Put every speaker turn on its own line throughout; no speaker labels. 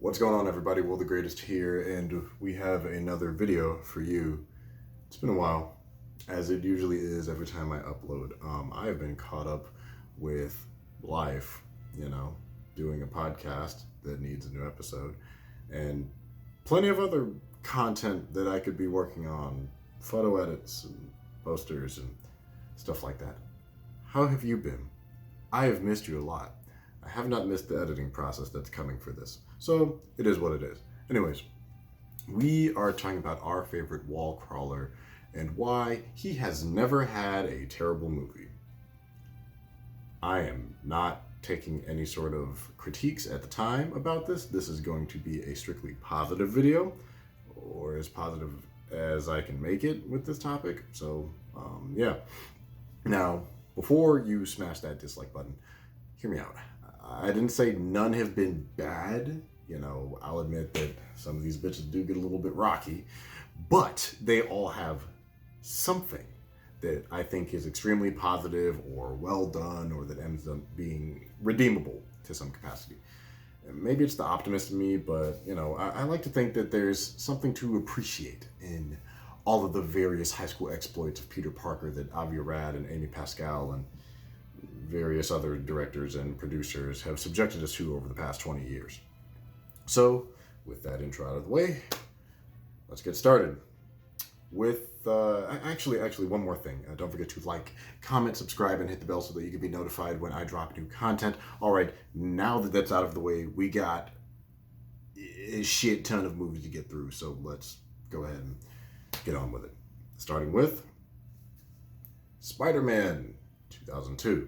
What's going on, everybody? Will the Greatest here, and we have another video for you. It's been a while, as it usually is every time I upload. I have been caught up with life, doing a podcast that needs a new episode, and plenty of other content that I could be working on, photo edits and posters and stuff like that. How have you been? I have missed you a lot. I have not missed the editing process that's coming for this. So it is what it is. Anyways, we are talking about our favorite wall crawler and why he has never had a terrible movie. I am not taking any sort of critiques at the time about this. This is going to be a strictly positive video, or as positive as I can make it with this topic. So, yeah. Now, before you smash that dislike button, hear me out. I didn't say none have been bad. I'll admit that some of these bitches do get a little bit rocky, but they all have something that I think is extremely positive or well done, or that ends up being redeemable to some capacity. Maybe it's the optimist in me, but I like to think that there's something to appreciate in all of the various high school exploits of Peter Parker that Avi Arad and Amy Pascal and various other directors and producers have subjected us to over the past 20 years. So, with that intro out of the way, let's get started. With, actually, one more thing. Don't forget to like, comment, subscribe, and hit the bell so that you can be notified when I drop new content. All right, now that that's out of the way, we got a shit ton of movies to get through, so let's go ahead and get on with it. Starting with Spider-Man 2002.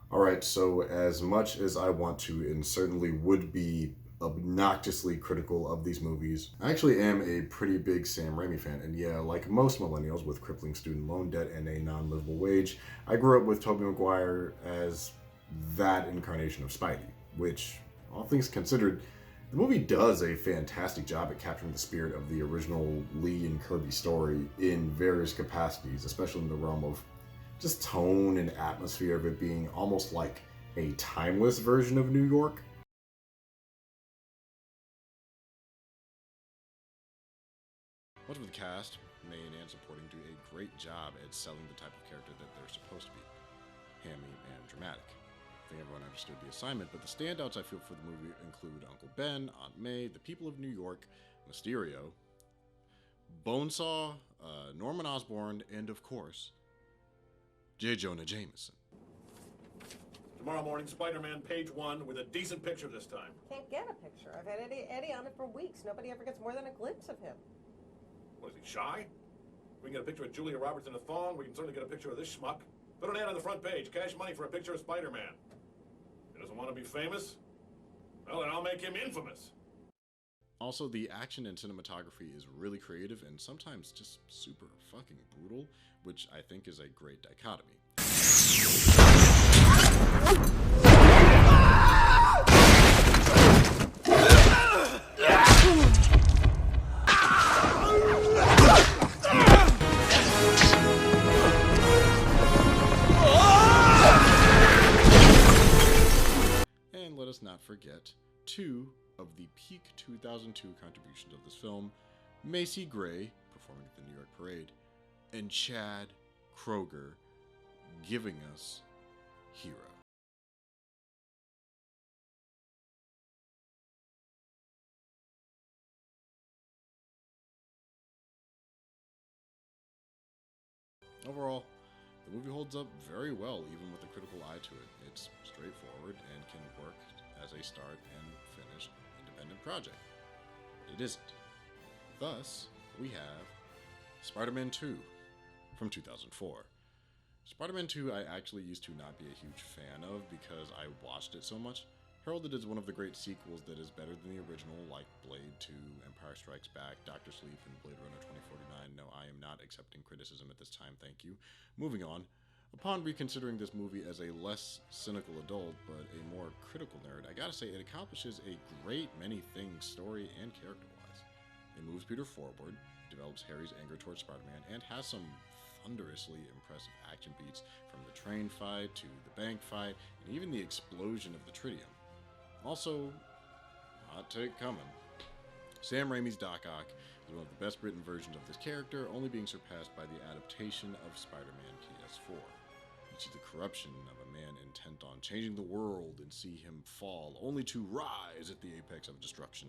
All right, so as much as I want to, and certainly would be obnoxiously critical of these movies, I actually am a pretty big Sam Raimi fan. And yeah, like most millennials with crippling student loan debt and a non-livable wage, I grew up with Toby Mcguire as that incarnation of Spidey, which, all things considered, the movie does a fantastic job at capturing the spirit of the original Lee and Kirby story in various capacities, especially in the realm of just tone and atmosphere of it being almost like a timeless version of New York. Much of the cast, main and supporting, do a great job at selling the type of character that they're supposed to be. Hammy and dramatic. I think everyone understood the assignment, but the standouts I feel for the movie include Uncle Ben, Aunt May, the people of New York, Mysterio, Bonesaw, Norman Osborn, and of course, J. Jonah Jameson.
Tomorrow morning, Spider-Man page 1 with a decent picture this time.
Can't get a picture. I've had Eddie on it for weeks. Nobody ever gets more than a glimpse of him.
What, is he shy? We can get a picture of Julia Roberts in a thong. We can certainly get a picture of this schmuck. Put an ad on the front page. Cash money for a picture of Spider-Man. He doesn't want to be famous? Well, then I'll make him infamous.
Also, the action and cinematography is really creative and sometimes just super fucking brutal, which I think is a great dichotomy. And let us not forget two of the peak 2002 contributions of this film, Macy Gray performing at the New York Parade, and Chad Kroeger giving us Hero. Overall, the movie holds up very well, even with a critical eye to it. It's straightforward and can work as a start and finish independent project. But it isn't. Thus, we have Spider-Man 2 from 2004. Spider-Man 2 I actually used to not be a huge fan of because I watched it so much. Heralded as one of the great sequels that is better than the original, like Blade 2, Empire Strikes Back, Doctor Sleep, and Blade Runner 2049. No, I am not accepting criticism at this time, thank you. Moving on. Upon reconsidering this movie as a less cynical adult, but a more critical nerd, I gotta say it accomplishes a great many things story and character-wise. It moves Peter forward, develops Harry's anger towards Spider-Man, and has some thunderously impressive action beats, from the train fight to the bank fight, and even the explosion of the Tritium. Also, Hot take coming. Sam Raimi's Doc Ock is one of the best written versions of this character, only being surpassed by the adaptation of Spider-Man PS4. You see the corruption of a man intent on changing the world and see him fall, only to rise at the apex of destruction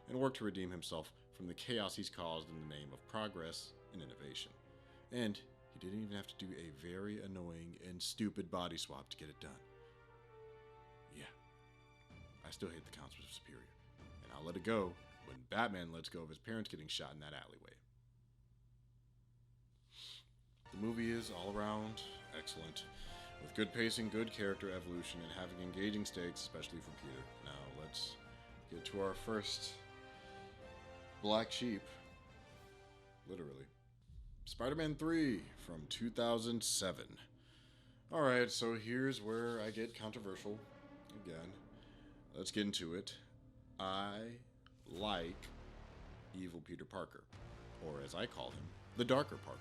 and work to redeem himself from the chaos he's caused in the name of progress and innovation. And he didn't even have to do a very annoying and stupid body swap to get it done. Yeah, I still hate the concept of Superior, and I'll let it go when Batman lets go of his parents getting shot in that alleyway. The movie is all around excellent, with good pacing, good character evolution, and having engaging stakes, especially for Peter. Now let's get to our first black sheep, literally. Spider-Man 3 from 2007. Alright, so here's where I get controversial again. Let's get into it. I like evil Peter Parker, or as I call him, the darker Parker.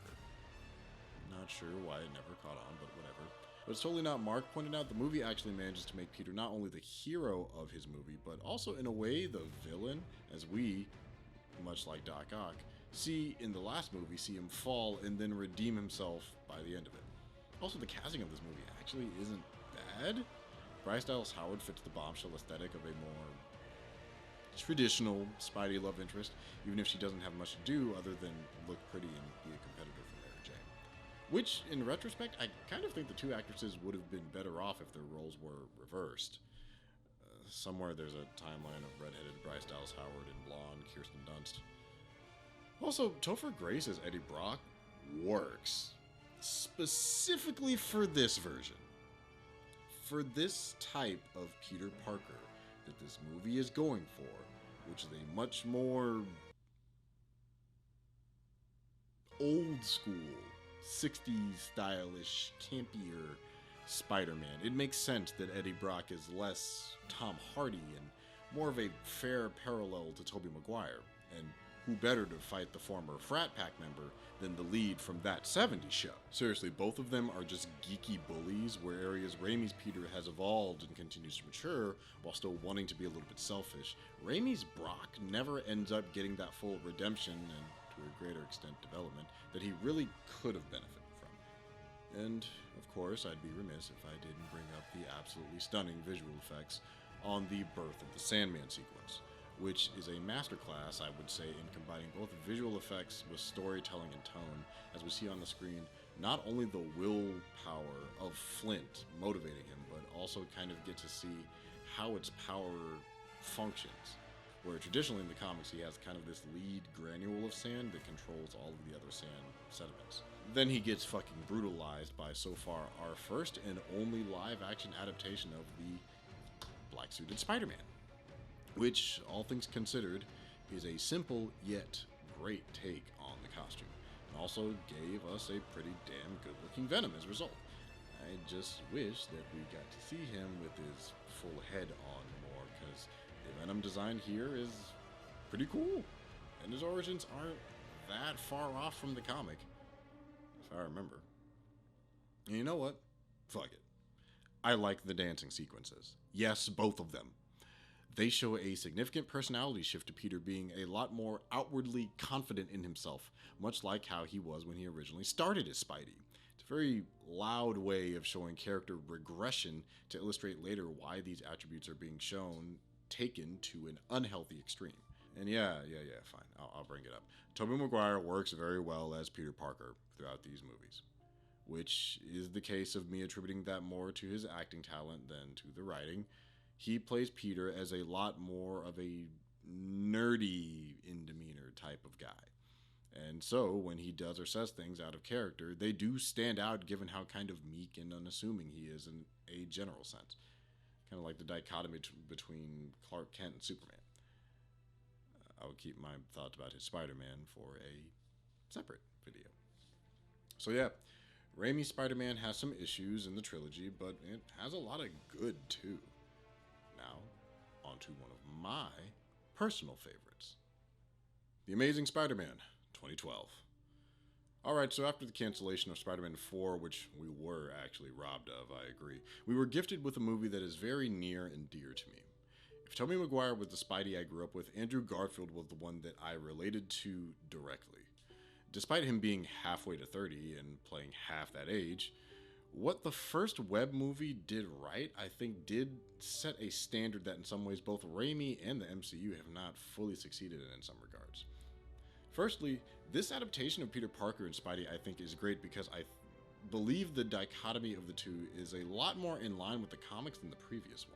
Not sure why it never caught on, but whatever. But it's totally not. Mark pointed out the movie actually manages to make Peter not only the hero of his movie, but also in a way the villain, as we, much like Doc Ock, see in the last movie, see him fall and then redeem himself by the end of it. Also, the casting of this movie actually isn't bad. Bryce Dallas Howard fits the bombshell aesthetic of a more traditional Spidey love interest, even if she doesn't have much to do other than look pretty and be a competitor for Mary Jane. Which, in retrospect, I kind of think the two actresses would have been better off if their roles were reversed. Somewhere there's a timeline of redheaded Bryce Dallas Howard and blonde Kirsten Dunst. Also, Topher Grace as Eddie Brock works. Specifically for this version. For this type of Peter Parker that this movie is going for, which is a much more old school, 60s stylish, campier Spider-Man. It makes sense that Eddie Brock is less Tom Hardy and more of a fair parallel to Toby Mcguire. And who better to fight the former frat pack member than the lead from that 70s show? Seriously, both of them are just geeky bullies, whereas Raimi's Peter has evolved and continues to mature while still wanting to be a little bit selfish. Raimi's Brock never ends up getting that full redemption and, to a greater extent, development that he really could have benefited from. And, of course, I'd be remiss if I didn't bring up the absolutely stunning visual effects on the Birth of the Sandman sequence, which is a masterclass, I would say, in combining both visual effects with storytelling and tone, as we see on the screen not only the willpower of Flint motivating him, but also kind of get to see how its power functions. Where traditionally in the comics he has kind of this lead granule of sand that controls all of the other sand sediments. Then he gets fucking brutalized by so far our first and only live action adaptation of the black-suited Spider-Man, which, all things considered, is a simple yet great take on the costume, and also gave us a pretty damn good-looking Venom as a result. I just wish that we got to see him with his full head on more, because the Venom design here is pretty cool, and his origins aren't that far off from the comic, if I remember. And you know what? Fuck it. I like the dancing sequences. Yes, both of them. They show a significant personality shift to Peter being a lot more outwardly confident in himself, much like how he was when he originally started as Spidey. It's a very loud way of showing character regression to illustrate later why these attributes are being shown, taken to an unhealthy extreme. And yeah, fine, I'll bring it up. Toby Mcguire works very well as Peter Parker throughout these movies, which is the case of me attributing that more to his acting talent than to the writing. He plays Peter as a lot more of a nerdy in demeanor type of guy. And so when he does or says things out of character, they do stand out given how kind of meek and unassuming he is in a general sense. Kind of like the dichotomy between Clark Kent and Superman. I would keep my thoughts about his Spider-Man for a separate video. So yeah, Raimi's Spider-Man has some issues in the trilogy, but it has a lot of good too. Now, on to one of my personal favorites. The Amazing Spider-Man, 2012. Alright, so after the cancellation of Spider-Man 4, which we were actually robbed of, I agree, we were gifted with a movie that is very near and dear to me. If Tobey Maguire was the Spidey I grew up with, Andrew Garfield was the one that I related to directly. Despite him being halfway to 30 and playing half that age, what the first web movie did right, I think did set a standard that in some ways both Raimi and the MCU have not fully succeeded in some regards. Firstly, this adaptation of Peter Parker and Spidey I think is great because I believe the dichotomy of the two is a lot more in line with the comics than the previous one.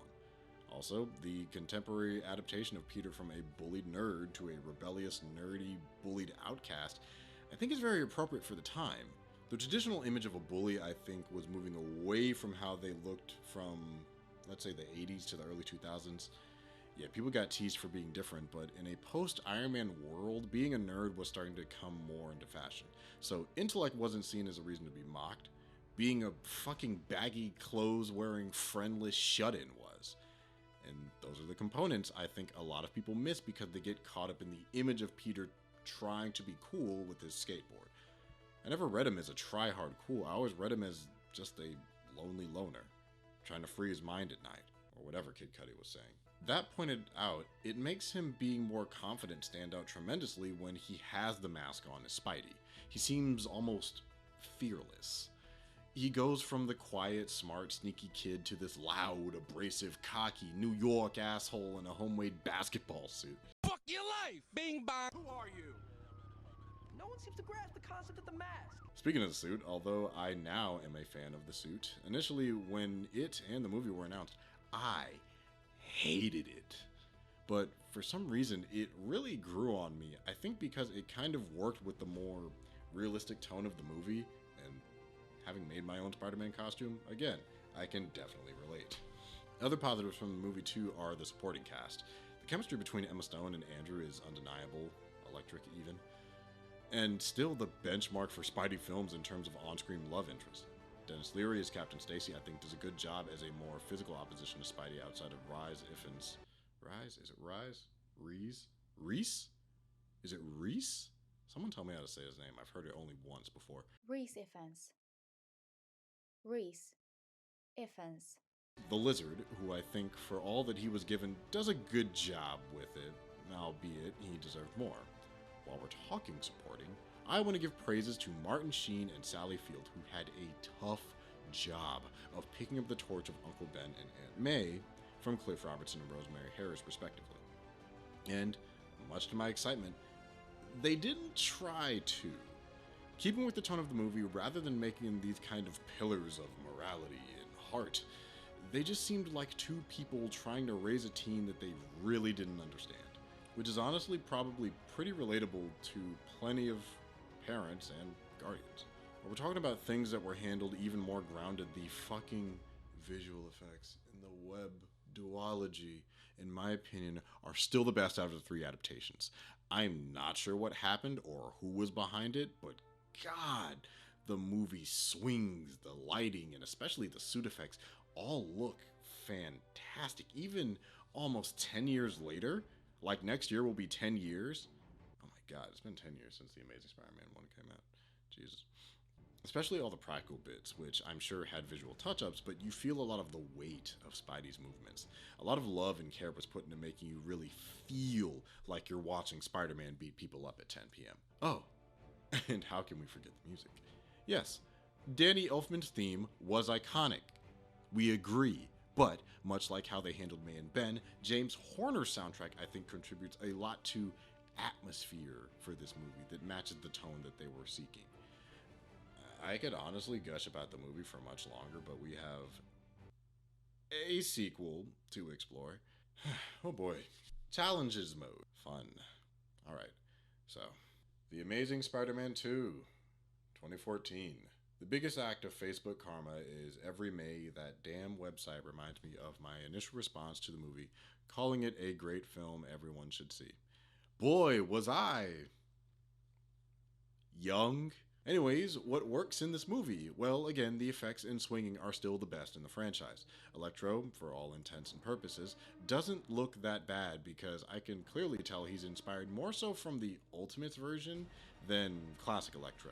Also, the contemporary adaptation of Peter from a bullied nerd to a rebellious, nerdy, bullied outcast I think is very appropriate for the time. The traditional image of a bully, I think, was moving away from how they looked from, let's say, the 80s to the early 2000s. Yeah, people got teased for being different, but in a post-Iron Man world, being a nerd was starting to come more into fashion. So intellect wasn't seen as a reason to be mocked. Being a fucking baggy clothes-wearing, friendless shut-in was. And those are the components I think a lot of people miss because they get caught up in the image of Peter trying to be cool with his skateboard. I never read him as a try-hard cool, I always read him as just a lonely loner, trying to free his mind at night, or whatever Kid Cudi was saying. That pointed out, it makes him being more confident stand out tremendously when he has the mask on as Spidey. He seems almost fearless. He goes from the quiet, smart, sneaky kid to this loud, abrasive, cocky, New York asshole in a homemade basketball suit.
Fuck your life! Bing bong!
Who are you?
No one seems to grasp the concept of the mask.
Speaking of the suit, although I now am a fan of the suit, initially when it and the movie were announced, I hated it. But for some reason, it really grew on me. I think because it kind of worked with the more realistic tone of the movie, and having made my own Spider-Man costume, again, I can definitely relate. Other positives from the movie too are the supporting cast. The chemistry between Emma Stone and Andrew is undeniable, electric even, and still the benchmark for Spidey films in terms of on-screen love interest. Dennis Leary as Captain Stacy I think does a good job as a more physical opposition to Spidey outside of Rhys Ifans. Rhys? Is it Rhys? Reese? Reese? Is it Reese? Someone tell me how to say his name. I've heard it only once before.
Rhys Ifans. Rhys Ifans.
The Lizard, who I think for all that he was given does a good job with it, albeit he deserved more. While we're talking supporting, I want to give praises to Martin Sheen and Sally Field, who had a tough job of picking up the torch of Uncle Ben and Aunt May from Cliff Robertson and Rosemary Harris, respectively. And, much to my excitement, they didn't try to. Keeping with the tone of the movie, rather than making these kind of pillars of morality and heart, they just seemed like two people trying to raise a teen that they really didn't understand. Which is honestly probably pretty relatable to plenty of parents and guardians. But we're talking about things that were handled even more grounded. The fucking visual effects and the web duology, in my opinion, are still the best out of the three adaptations. I'm not sure what happened or who was behind it, but God, the movie swings, the lighting, and especially the suit effects all look fantastic. Even almost 10 years later, like next year will be 10 years. Oh my God, it's been 10 years since The Amazing Spider-Man 1 came out. Jesus. Especially all the practical bits, which I'm sure had visual touch-ups, but you feel a lot of the weight of Spidey's movements. A lot of love and care was put into making you really feel like you're watching Spider-Man beat people up at 10 p.m. Oh, and how can we forget the music? Yes, Danny Elfman's theme was iconic. We agree. But, much like how they handled May and Ben, James Horner's soundtrack I think contributes a lot to atmosphere for this movie that matches the tone that they were seeking. I could honestly gush about the movie for much longer, but we have a sequel to explore. Oh boy. Challenges mode. Fun. Alright, so The Amazing Spider-Man 2, 2014. The biggest act of Facebook karma is every May that damn website reminds me of my initial response to the movie, calling it a great film everyone should see. Boy, was I young. Anyways, what works in this movie? Well, again, the effects and swinging are still the best in the franchise. Electro, for all intents and purposes, doesn't look that bad because I can clearly tell he's inspired more so from the Ultimates version than classic Electro.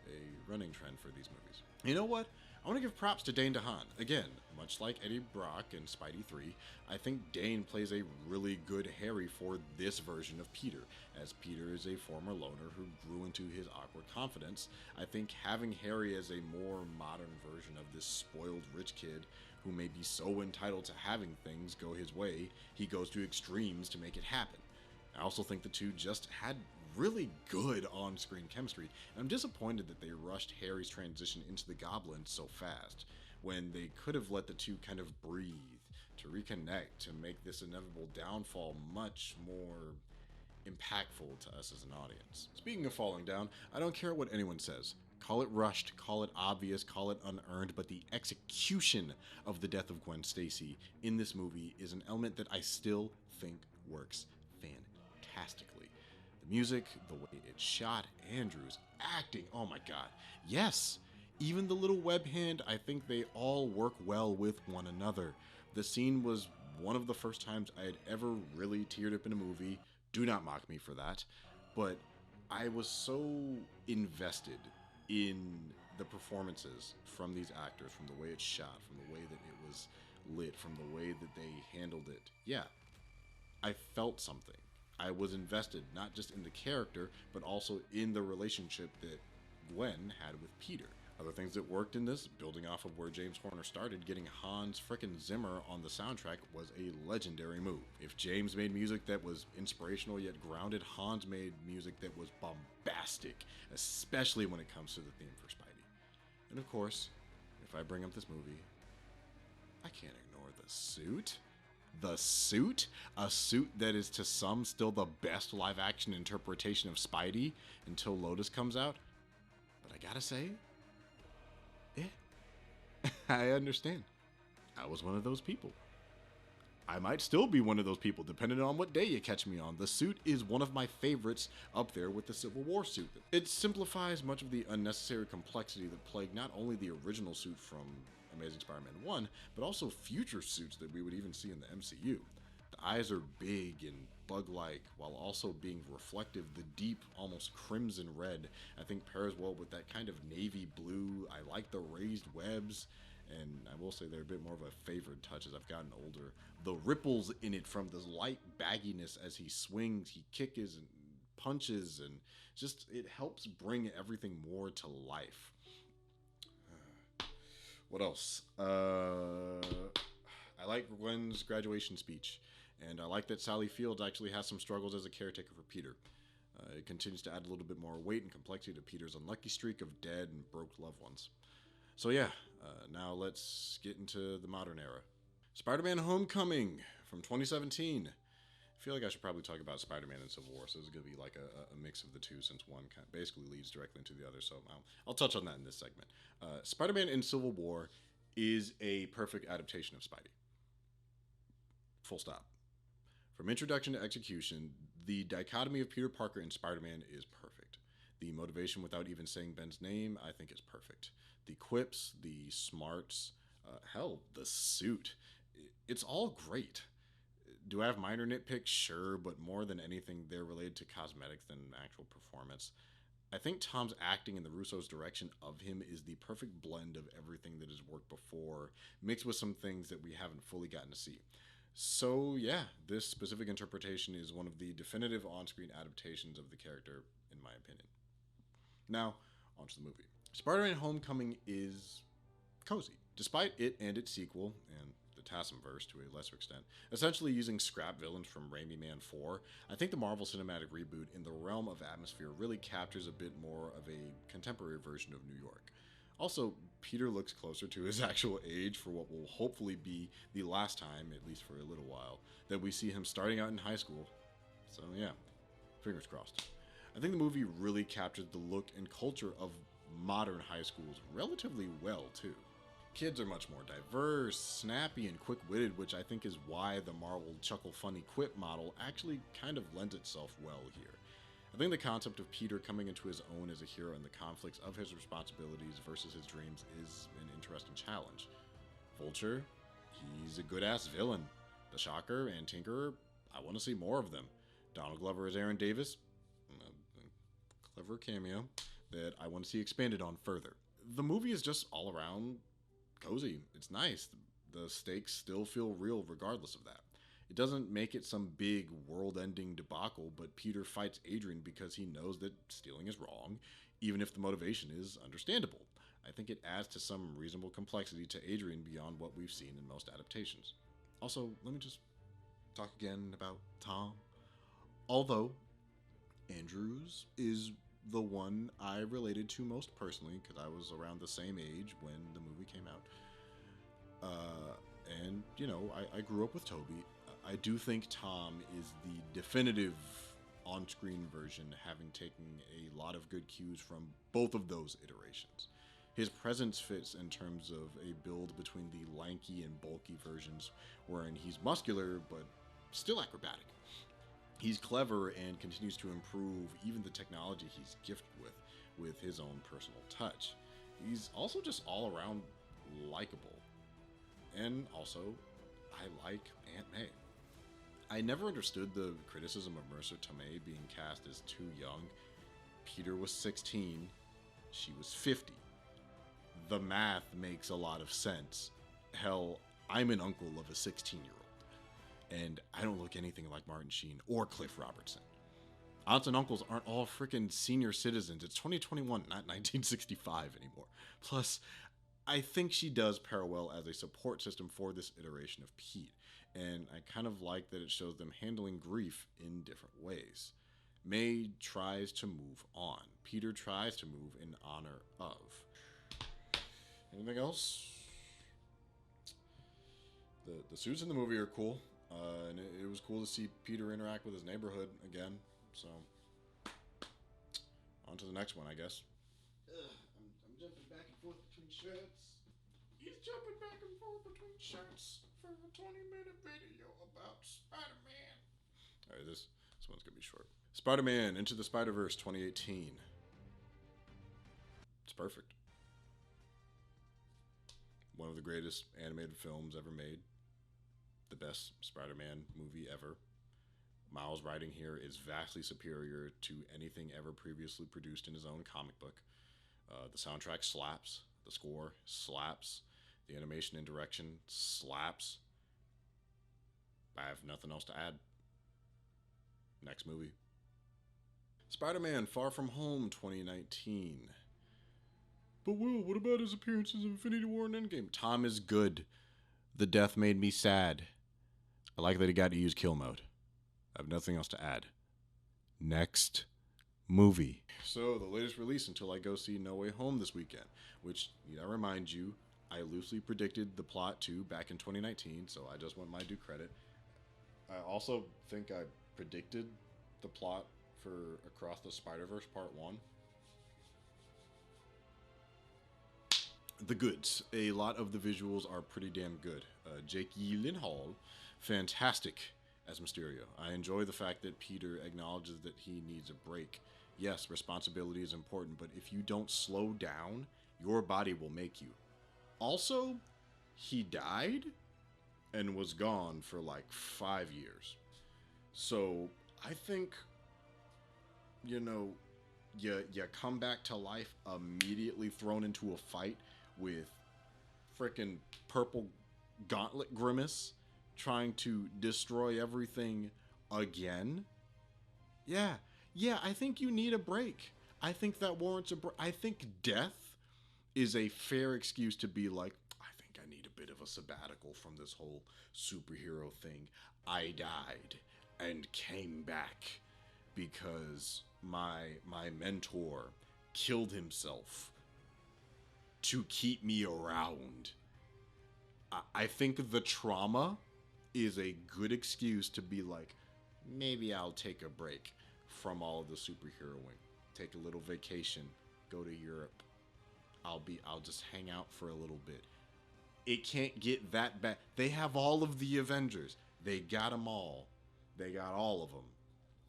A running trend for these movies. You know what? I I want to give props to Dane DeHaan. Again, much like Eddie Brock in Spidey 3, I think Dane plays a really good Harry for this version of Peter. As Peter is a former loner who grew into his awkward confidence, I think having Harry as a more modern version of this spoiled rich kid who may be so entitled to having things go his way, he goes to extremes to make it happen. I also think the two just had really good on-screen chemistry, and I'm disappointed that they rushed Harry's transition into the Goblin so fast, when they could have let the two kind of breathe, to reconnect, to make this inevitable downfall much more impactful to us as an audience. Speaking of falling down, I don't care what anyone says. Call it rushed, call it obvious, call it unearned, but the execution of the death of Gwen Stacy in this movie is an element that I still think works fantastically. The music, the way it's shot, Andrew's acting, oh my god. Yes, even the little web hand, I think they all work well with one another. The scene was one of the first times I had ever really teared up in a movie. Do not mock me for that. But I was so invested in the performances from these actors, from the way it's shot, from the way that it was lit, from the way that they handled it. Yeah, I felt something. I was invested not just in the character, but also in the relationship that Gwen had with Peter. Other things that worked in this, building off of where James Horner started, getting Hans frickin' Zimmer on the soundtrack was a legendary move. If James made music that was inspirational yet grounded, Hans made music that was bombastic, especially when it comes to the theme for Spidey. And of course, if I bring up this movie, I can't ignore the suit. The suit? A suit that is to some still the best live-action interpretation of Spidey until Lotus comes out. But I gotta say, I understand. I was one of those people. I might still be one of those people, depending on what day you catch me on. The suit is one of my favorites, up there with the Civil War suit. It simplifies much of the unnecessary complexity that plagued not only the original suit from Amazing Spider-Man 1, but also future suits that we would even see in the MCU. The eyes are big and bug-like, while also being reflective. The deep, almost crimson red, I think pairs well with that kind of navy blue. I like the raised webs, and I will say they're a bit more of a favored touch as I've gotten older. The ripples in it from the light bagginess as he swings, he kicks and punches, and just, it helps bring everything more to life. What else? I like Gwen's graduation speech, and I like that Sally Fields actually has some struggles as a caretaker for Peter. It continues to add a little bit more weight and complexity to Peter's unlucky streak of dead and broke loved ones. So yeah, now let's get into the modern era. Spider-Man Homecoming from 2017. I feel like I should probably talk about Spider-Man and Civil War, so it's going to be like a mix of the two since one kind of basically leads directly into the other, so I'll touch on that in this segment. Spider-Man in Civil War is a perfect adaptation of Spidey. Full stop. From introduction to execution, the dichotomy of Peter Parker and Spider-Man is perfect. The motivation without even saying Ben's name, I think, is perfect. The quips, the smarts, hell, the suit. It's all great. Do I have minor nitpicks? Sure, but more than anything, they're related to cosmetics than actual performance. I think Tom's acting and the Russo's direction of him is the perfect blend of everything that has worked before, mixed with some things that we haven't fully gotten to see. So yeah, this specific interpretation is one of the definitive on-screen adaptations of the character, in my opinion. Now, onto the movie. Spider-Man Homecoming is cozy, despite it and its sequel, and the Tassimverse to a lesser extent, essentially using scrap villains from Raimi Man 4, I think the Marvel Cinematic reboot in the realm of atmosphere really captures a bit more of a contemporary version of New York. Also, Peter looks closer to his actual age for what will hopefully be the last time, at least for a little while, that we see him starting out in high school. So yeah, fingers crossed. I think the movie really captured the look and culture of modern high schools relatively well, too. Kids are much more diverse, snappy, and quick-witted, which I think is why the Marvel Chuckle Funny Quip model actually kind of lends itself well here. I think the concept of Peter coming into his own as a hero and the conflicts of his responsibilities versus his dreams is an interesting challenge. Vulture, he's a good-ass villain. The Shocker and Tinkerer, I want to see more of them. Donald Glover as Aaron Davis, a clever cameo that I want to see expanded on further. The movie is just all around cozy. It's nice. The stakes still feel real regardless of that. It doesn't make it some big world-ending debacle, but Peter fights Adrian because he knows that stealing is wrong, even if the motivation is understandable. I think it adds to some reasonable complexity to Adrian beyond what we've seen in most adaptations. Also, let me just talk again about Tom. Although Andrews is the one I related to most personally, because I was around the same age when the movie came out. And, you know, I grew up with Toby. I do think Tom is the definitive on-screen version, having taken a lot of good cues from both of those iterations. His presence fits in terms of a build between the lanky and bulky versions, wherein he's muscular but still acrobatic. He's clever and continues to improve even the technology he's gifted with his own personal touch. He's also just all around likable. And also, I like Aunt May. I never understood the criticism of Marissa Tomei being cast as too young. Peter was 16, she was 50. The math makes a lot of sense. Hell, I'm an uncle of a 16-year-old. And I don't look anything like Martin Sheen or Cliff Robertson. Aunts and uncles aren't all freaking senior citizens. It's 2021, not 1965 anymore. Plus, I think she does pair well as a support system for this iteration of Pete, and I kind of like that it shows them handling grief in different ways. May tries to move on. Peter tries to move in honor of. Anything else? The suits in the movie are cool, and it was cool to see Peter interact with his neighborhood again, so on to the next one, I guess. I'm jumping back and forth between shirts. He's jumping back and forth between shirts for a 20-minute video about Spider-Man. Alright, this one's gonna be short. Spider-Man Into the Spider-Verse 2018. It's perfect. One of the greatest animated films ever made. The best Spider-Man movie ever. Miles' writing here is vastly superior to anything ever previously produced in his own comic book. The soundtrack slaps. The score slaps. The animation and direction slaps. I have nothing else to add. Next movie. Spider-Man Far From Home 2019. But Will, what about his appearances in Infinity War and Endgame? Tom is good. The death made me sad. I like that he got to use kill mode. I have nothing else to add. Next movie. So, the latest release until I go see No Way Home this weekend, which, I remind you, I loosely predicted the plot to back in 2019, so I just want my due credit. I also think I predicted the plot for Across the Spider-Verse Part 1. The goods. A lot of the visuals are pretty damn good. Jake Gyllenhaal, fantastic as Mysterio. I enjoy the fact that Peter acknowledges that he needs a break. Yes, responsibility is important, but if you don't slow down, your body will make you. Also, he died and was gone for like 5 years. So, I think, you come back to life immediately thrown into a fight with frickin' purple gauntlet Grimace trying to destroy everything again. Yeah, I think you need a break. I think that warrants a break. I think death is a fair excuse to be like, I think I need a bit of a sabbatical from this whole superhero thing. I died and came back because my mentor killed himself to keep me around. I think the trauma is a good excuse to be like, maybe I'll take a break from all of the superheroing. Take a little vacation, go to Europe. I'll just hang out for a little bit. It can't get that bad. They have all of the Avengers. They got them all. They got all of them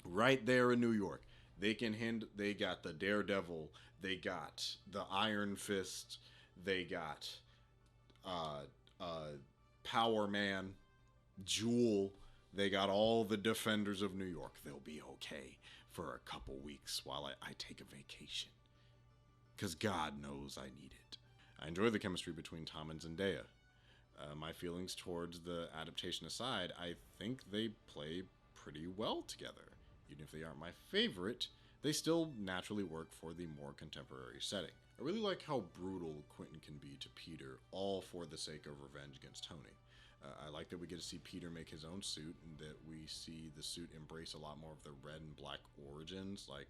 right there in New York. They got the Daredevil. They got the Iron Fist. They got Power Man, Jewel. They got all the Defenders of New York. They'll be okay for a couple weeks while I take a vacation. Because God knows I need it. I enjoy the chemistry between Tom and Zendaya. My feelings towards the adaptation aside, I think they play pretty well together. Even if they aren't my favorite, they still naturally work for the more contemporary setting. I really like how brutal Quentin can be to Peter, all for the sake of revenge against Tony. I like that we get to see Peter make his own suit, and that we see the suit embrace a lot more of the red and black origins, like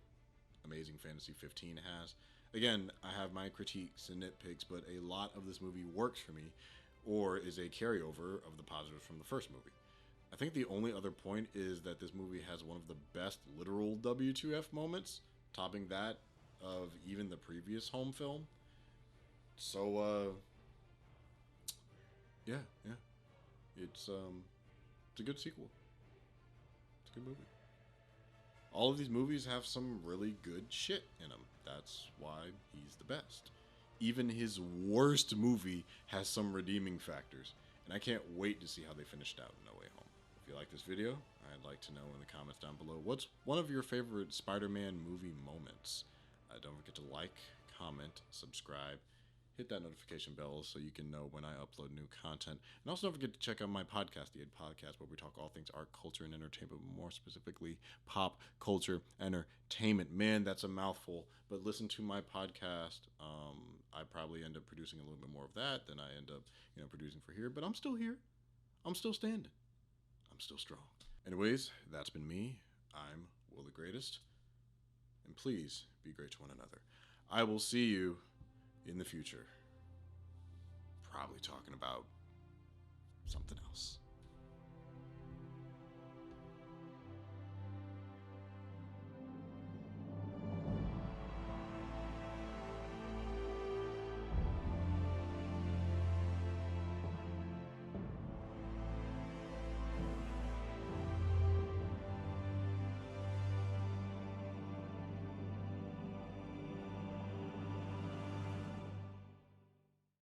Amazing Fantasy 15 has. Again, I have my critiques and nitpicks, but a lot of this movie works for me, or is a carryover of the positives from the first movie. I think the only other point is that this movie has one of the best literal WTF moments, topping that of even the previous home film. So, yeah. It's a good sequel. It's a good movie. All of these movies have some really good shit in them. That's why he's the best. Even his worst movie has some redeeming factors, and I can't wait to see how they finished out in No Way Home. If you like this video, I'd like to know in the comments down below what's one of your favorite Spider-Man movie moments. Don't forget to like, comment, subscribe, hit that notification bell so you can know when I upload new content. And also don't forget to check out my podcast, The Ed Podcast, where we talk all things art, culture, and entertainment, but more specifically pop culture entertainment. Man, that's a mouthful, but listen to my podcast. I probably end up producing a little bit more of that than I end up, producing for here, but I'm still here. I'm still standing. I'm still strong. Anyways, that's been me. I'm Will the Greatest. And please be great to one another. I will see you in the future. Probably talking about something else.